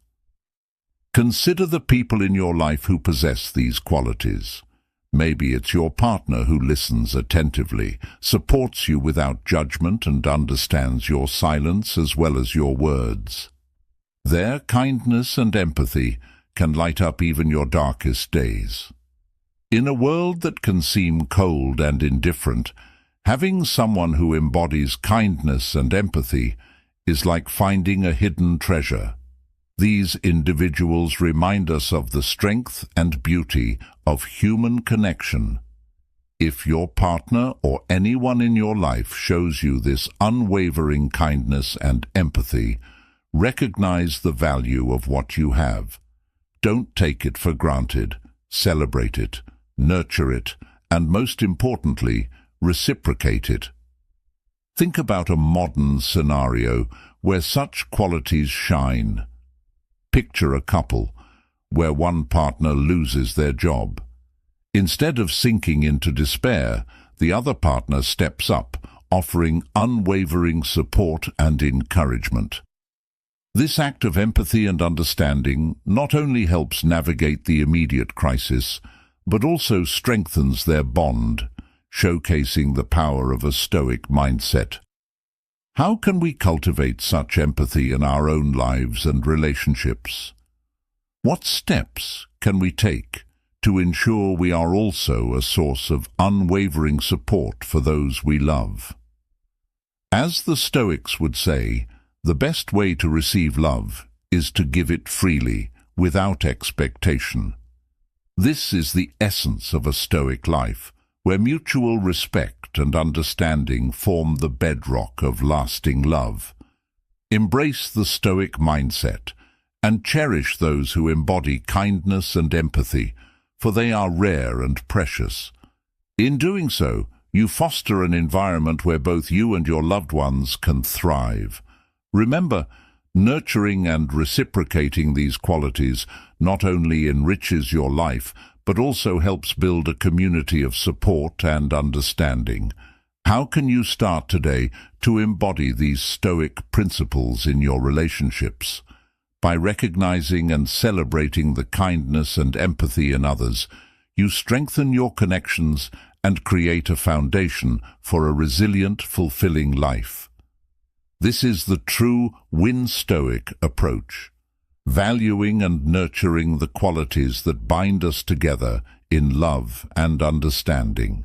Consider the people in your life who possess these qualities. Maybe it's your partner who listens attentively, supports you without judgment, and understands your silence as well as your words. Their kindness and empathy can light up even your darkest days. In a world that can seem cold and indifferent, having someone who embodies kindness and empathy is like finding a hidden treasure. These individuals remind us of the strength and beauty of human connection. If your partner or anyone in your life shows you this unwavering kindness and empathy, recognize the value of what you have. Don't take it for granted. Celebrate it, nurture it, and most importantly, reciprocate it. Think about a modern scenario where such qualities shine. Picture a couple where one partner loses their job. Instead of sinking into despair, the other partner steps up, offering unwavering support and encouragement. This act of empathy and understanding not only helps navigate the immediate crisis, but also strengthens their bond, showcasing the power of a Stoic mindset. How can we cultivate such empathy in our own lives and relationships? What steps can we take to ensure we are also a source of unwavering support for those we love? As the Stoics would say, the best way to receive love is to give it freely, without expectation. This is the essence of a Stoic life, where mutual respect and understanding form the bedrock of lasting love. Embrace the Stoic mindset and cherish those who embody kindness and empathy, for they are rare and precious. In doing so, you foster an environment where both you and your loved ones can thrive. Remember, nurturing and reciprocating these qualities not only enriches your life, but also helps build a community of support and understanding. How can you start today to embody these Stoic principles in your relationships? By recognizing and celebrating the kindness and empathy in others, you strengthen your connections and create a foundation for a resilient, fulfilling life. This is the true Win Stoic approach, valuing and nurturing the qualities that bind us together in love and understanding.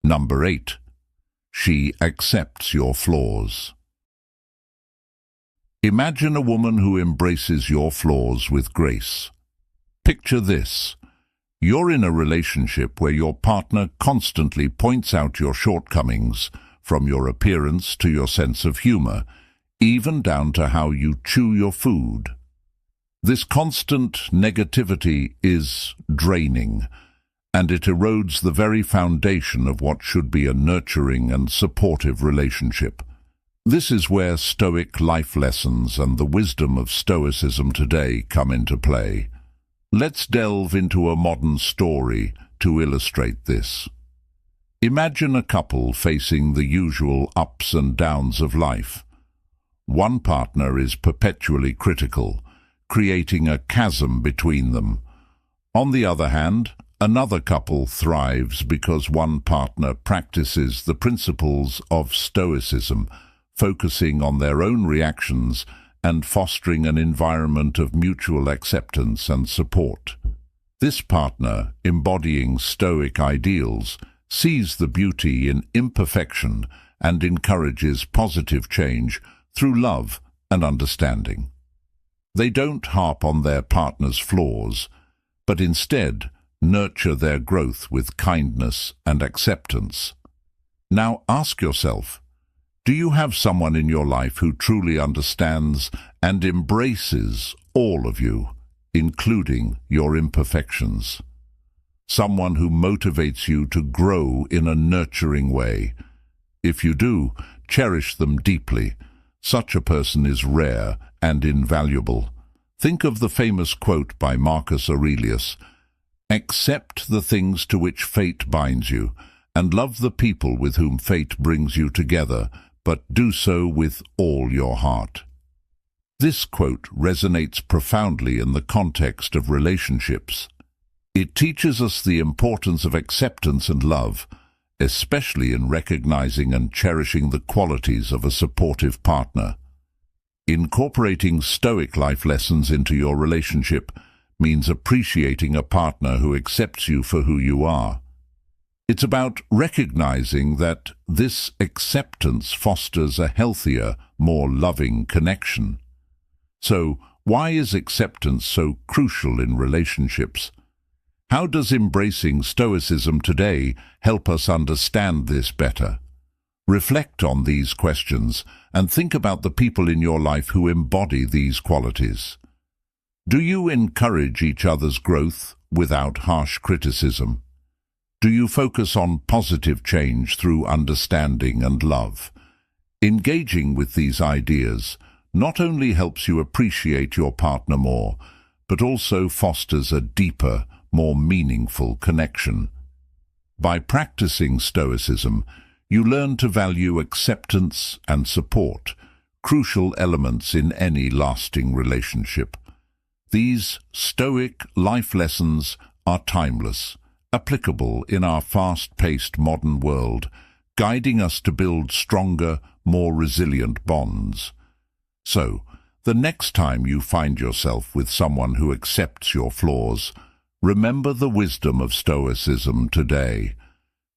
Number 8. She accepts your flaws. Imagine a woman who embraces your flaws with grace. Picture this. You're in a relationship where your partner constantly points out your shortcomings, from your appearance to your sense of humor, even down to how you chew your food. This constant negativity is draining, and it erodes the very foundation of what should be a nurturing and supportive relationship. This is where Stoic life lessons and the wisdom of Stoicism today come into play. Let's delve into a modern story to illustrate this. Imagine a couple facing the usual ups and downs of life. One partner is perpetually critical, creating a chasm between them. On the other hand, another couple thrives because one partner practices the principles of Stoicism, focusing on their own reactions and fostering an environment of mutual acceptance and support. This partner, embodying Stoic ideals, sees the beauty in imperfection and encourages positive change through love and understanding. They don't harp on their partner's flaws, but instead nurture their growth with kindness and acceptance. Now ask yourself, do you have someone in your life who truly understands and embraces all of you, including your imperfections? Someone who motivates you to grow in a nurturing way. If you do, cherish them deeply. Such a person is rare and invaluable. Think of the famous quote by Marcus Aurelius, "Accept the things to which fate binds you, and love the people with whom fate brings you together, but do so with all your heart." This quote resonates profoundly in the context of relationships. It teaches us the importance of acceptance and love, especially in recognizing and cherishing the qualities of a supportive partner. Incorporating Stoic life lessons into your relationship means appreciating a partner who accepts you for who you are. It's about recognizing that this acceptance fosters a healthier, more loving connection. So, why is acceptance so crucial in relationships? How does embracing Stoicism today help us understand this better? Reflect on these questions and think about the people in your life who embody these qualities. Do you encourage each other's growth without harsh criticism? Do you focus on positive change through understanding and love? Engaging with these ideas not only helps you appreciate your partner more, but also fosters a deeper, more meaningful connection. By practicing Stoicism, you learn to value acceptance and support, crucial elements in any lasting relationship. These Stoic life lessons are timeless, applicable in our fast-paced modern world, guiding us to build stronger, more resilient bonds. So, the next time you find yourself with someone who accepts your flaws, remember the wisdom of Stoicism today.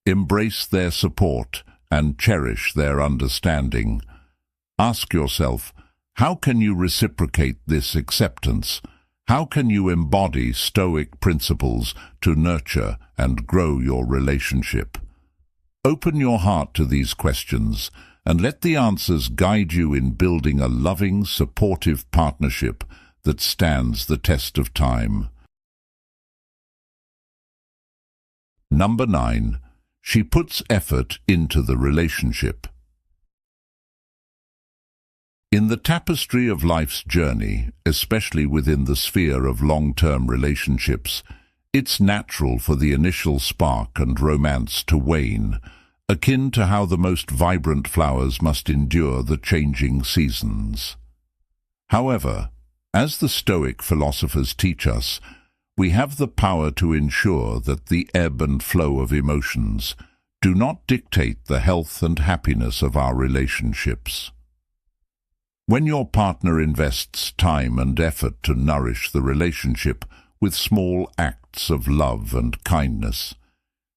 Embrace their support and cherish their understanding. Ask yourself, how can you reciprocate this acceptance? How can you embody Stoic principles to nurture and grow your relationship? Open your heart to these questions and let the answers guide you in building a loving, supportive partnership that stands the test of time. Number 9. She puts effort into the relationship. In the tapestry of life's journey, especially within the sphere of long-term relationships, it's natural for the initial spark and romance to wane, akin to how the most vibrant flowers must endure the changing seasons. However, as the Stoic philosophers teach us, we have the power to ensure that the ebb and flow of emotions do not dictate the health and happiness of our relationships. When your partner invests time and effort to nourish the relationship with small acts of love and kindness,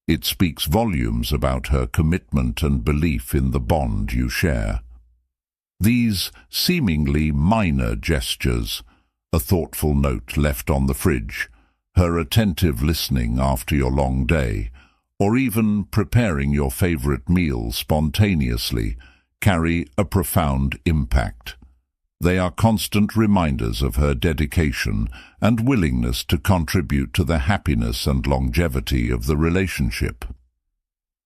it speaks volumes about her commitment and belief in the bond you share. These seemingly minor gestures, a thoughtful note left on the fridge, her attentive listening after your long day, or even preparing your favorite meal spontaneously, carry a profound impact. They are constant reminders of her dedication and willingness to contribute to the happiness and longevity of the relationship.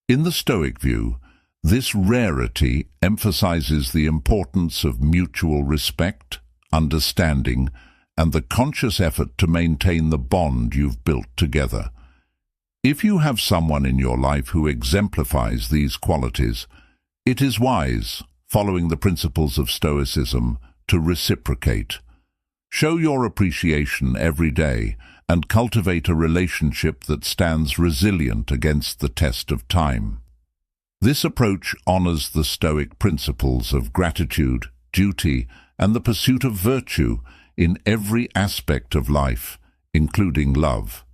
In the Stoic view, this rarity emphasizes the importance of mutual respect, understanding, and the conscious effort to maintain the bond you've built together. If you have someone in your life who exemplifies these qualities, it is wise, following the principles of Stoicism, to reciprocate. Show your appreciation every day and cultivate a relationship that stands resilient against the test of time. This approach honors the Stoic principles of gratitude, duty, and the pursuit of virtue in every aspect of life, including love.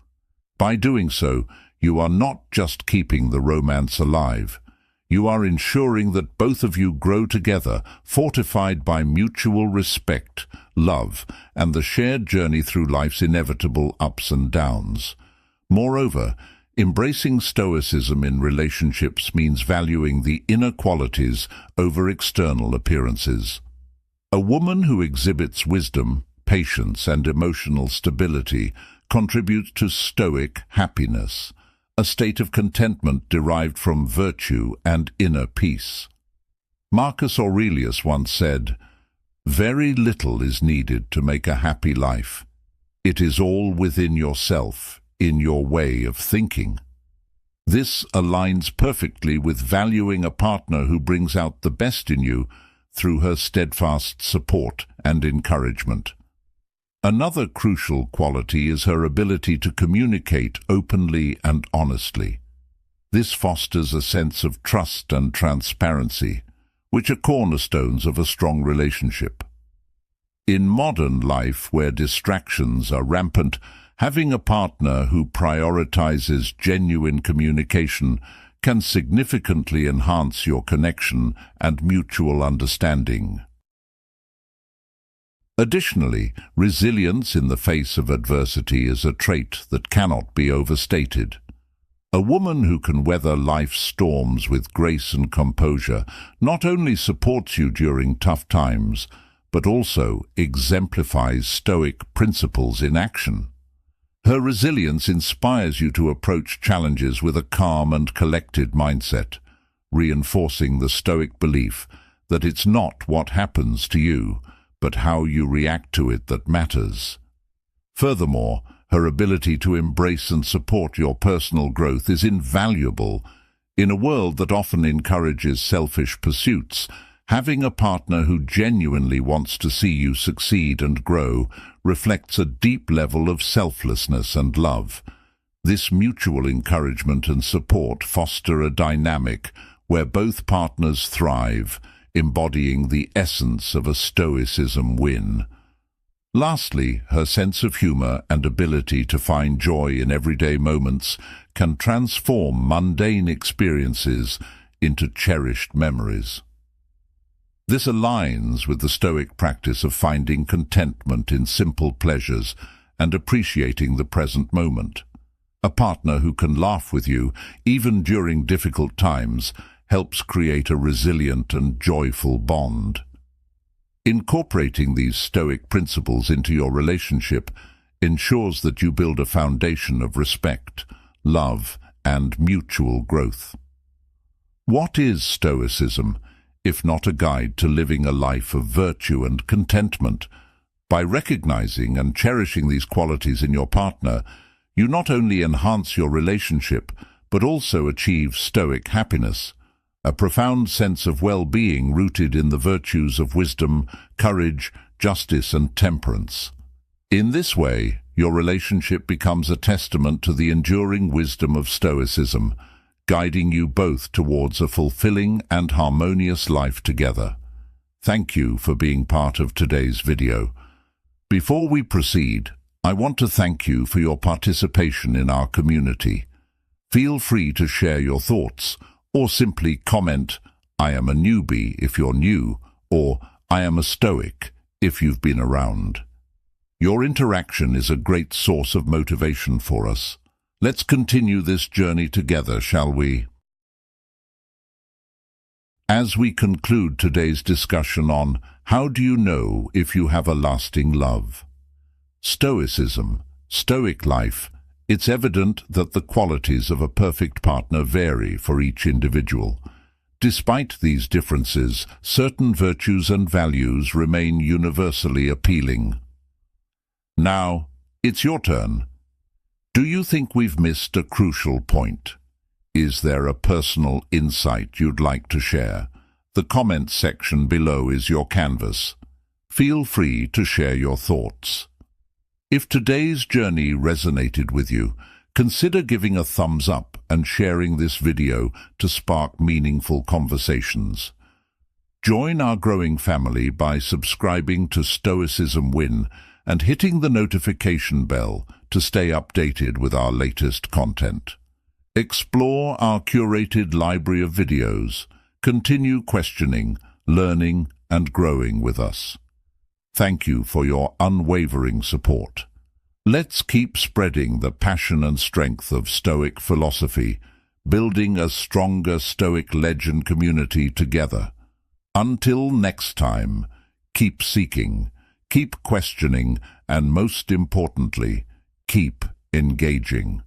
By doing so, you are not just keeping the romance alive. You are ensuring that both of you grow together, fortified by mutual respect, love, and the shared journey through life's inevitable ups and downs. Moreover, embracing Stoicism in relationships means valuing the inner qualities over external appearances. A woman who exhibits wisdom, patience, and emotional stability contributes to Stoic happiness, a state of contentment derived from virtue and inner peace. Marcus Aurelius once said, "Very little is needed to make a happy life. It is all within yourself, in your way of thinking." This aligns perfectly with valuing a partner who brings out the best in you through her steadfast support and encouragement. Another crucial quality is her ability to communicate openly and honestly. This fosters a sense of trust and transparency, which are cornerstones of a strong relationship. In modern life, where distractions are rampant, having a partner who prioritizes genuine communication can significantly enhance your connection and mutual understanding. Additionally, resilience in the face of adversity is a trait that cannot be overstated. A woman who can weather life's storms with grace and composure not only supports you during tough times, but also exemplifies Stoic principles in action. Her resilience inspires you to approach challenges with a calm and collected mindset, reinforcing the Stoic belief that it's not what happens to you, but how you react to it that matters. Furthermore, her ability to embrace and support your personal growth is invaluable. In a world that often encourages selfish pursuits, having a partner who genuinely wants to see you succeed and grow reflects a deep level of selflessness and love. This mutual encouragement and support foster a dynamic where both partners thrive, embodying the essence of a Stoicism win. Lastly, her sense of humor and ability to find joy in everyday moments can transform mundane experiences into cherished memories. This aligns with the Stoic practice of finding contentment in simple pleasures and appreciating the present moment. A partner who can laugh with you, even during difficult times, helps create a resilient and joyful bond. Incorporating these Stoic principles into your relationship ensures that you build a foundation of respect, love, and mutual growth. What is Stoicism, if not a guide to living a life of virtue and contentment? By recognizing and cherishing these qualities in your partner, you not only enhance your relationship, but also achieve Stoic happiness, a profound sense of well-being rooted in the virtues of wisdom, courage, justice, and temperance. In this way, your relationship becomes a testament to the enduring wisdom of Stoicism, guiding you both towards a fulfilling and harmonious life together. Thank you for being part of today's video. Before we proceed, I want to thank you for your participation in our community. Feel free to share your thoughts, or simply comment, "I am a newbie" if you're new, or "I am a Stoic" if you've been around. Your interaction is a great source of motivation for us. Let's continue this journey together, shall we? As we conclude today's discussion on how do you know if you have a lasting love? Stoicism, Stoic life, it's evident that the qualities of a perfect partner vary for each individual. Despite these differences, certain virtues and values remain universally appealing. Now, it's your turn. Do you think we've missed a crucial point? Is there a personal insight you'd like to share? The comment section below is your canvas. Feel free to share your thoughts. If today's journey resonated with you, consider giving a thumbs up and sharing this video to spark meaningful conversations. Join our growing family by subscribing to Stoicism Win and hitting the notification bell to stay updated with our latest content. Explore our curated library of videos. Continue questioning, learning, and growing with us. Thank you for your unwavering support. Let's keep spreading the passion and strength of Stoic philosophy, building a stronger Stoic legend community together. Until next time, keep seeking, keep questioning, and most importantly, keep engaging.